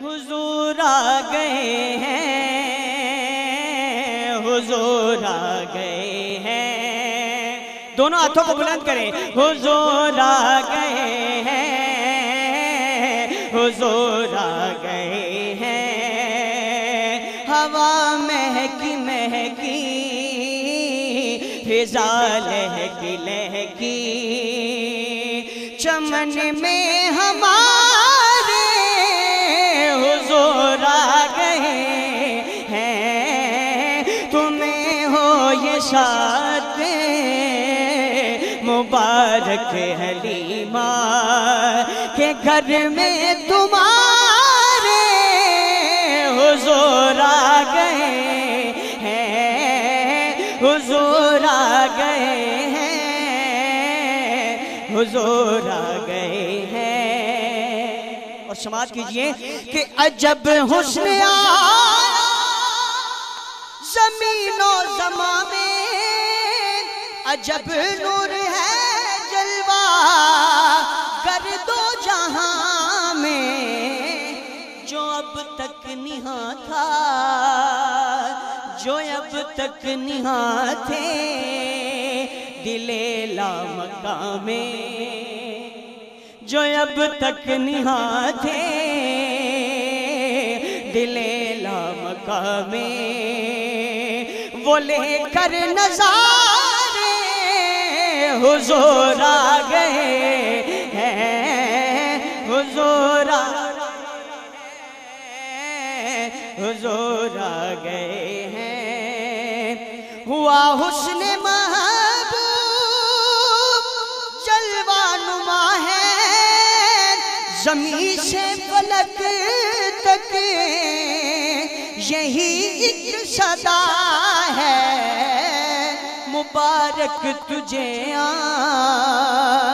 حضور آ گئے ہیں، حضور آ گئے ہیں، دونوں ہاتھوں کو بلند کریں، حضور آ گئے ہیں، حضور آ گئے ہیں، ہوا مہکی مہکی، فضا لہکی لہکی، چمن میں ہمارے حضور آ گئے ہیں، تمہیں ہو یہ شاد مبارک حلیمہ کہ گھر میں تمہارے حضور آ گئے ہیں، حضور آ گئے ہیں، حضور آ گئے ہیں۔ اور سماعت کیجئے کہ عجب حسن آیا زمین و زمان میں، عجب نور ہے جلوہ گرد و جہاں میں، جو اب تک نہاں تھا، جو اب تک نہاں تھے دل لامکاں میں، جو اب تک نہاں تھے دل لامکاں میں، وہ لے کر نظارے حضور آ گئے ہیں، حضور آ گئے ہیں، حضور آ گئے ہیں، ہوا حسن محبوب جلوہ نما ہے، زمین سے فلک تک یہی ایک صدا ہے، مبارک تجھے آمنہ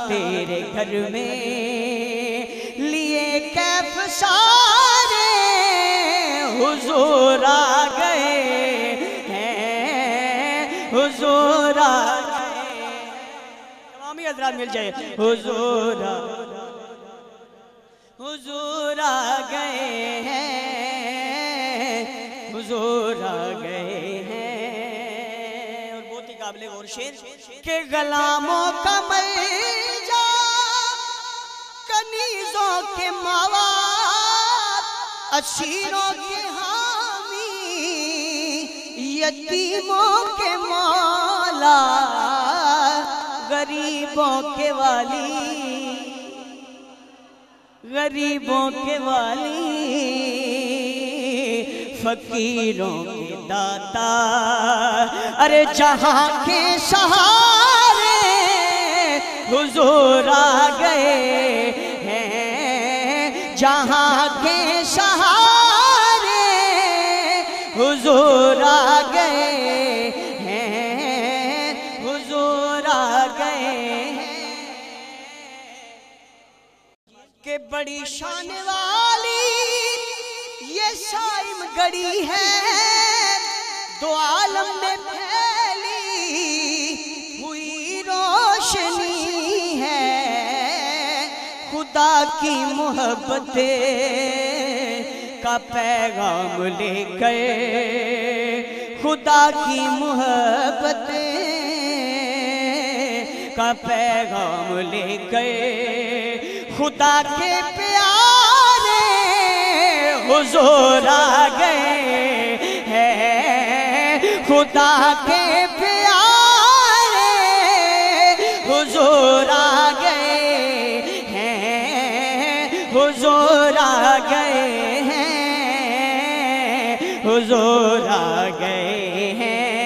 تیرے گھر میں، لیے کیف سارے حضور آ گئے ہیں، حضور آ گئے، تمامی حضرات مل جائے، حضور آ گئے ہیں، حضور آ گئے ہیں۔ اور بہت ہی قابل غور شعر کہ غلاموں کا ملجا، کنیزوں کے مواد، اسیروں کے حامی، یتیموں کے مولا، غریبوں کے والی، غریبوں کے والی، فقیروں کے داتا، ارے جہاں کے سہارے حضور آ گئے ہیں، جہاں کے سہارے حضور آ گئے ہیں، حضور آ گئے ہیں، کہ بڑی شان والی یہ صائم گڑی ہے، دو عالم میں پھیلی ہوئی روشنی ہے، خدا کی محبت کا پیغام لے کر، خدا کی محبت کا پیغام لے کر، خدا کے پیارے حضور آ گئے ہیں، خدا کے پیارے حضور آ گئے ہیں، حضور آ گئے ہیں، حضور آ گئے ہیں۔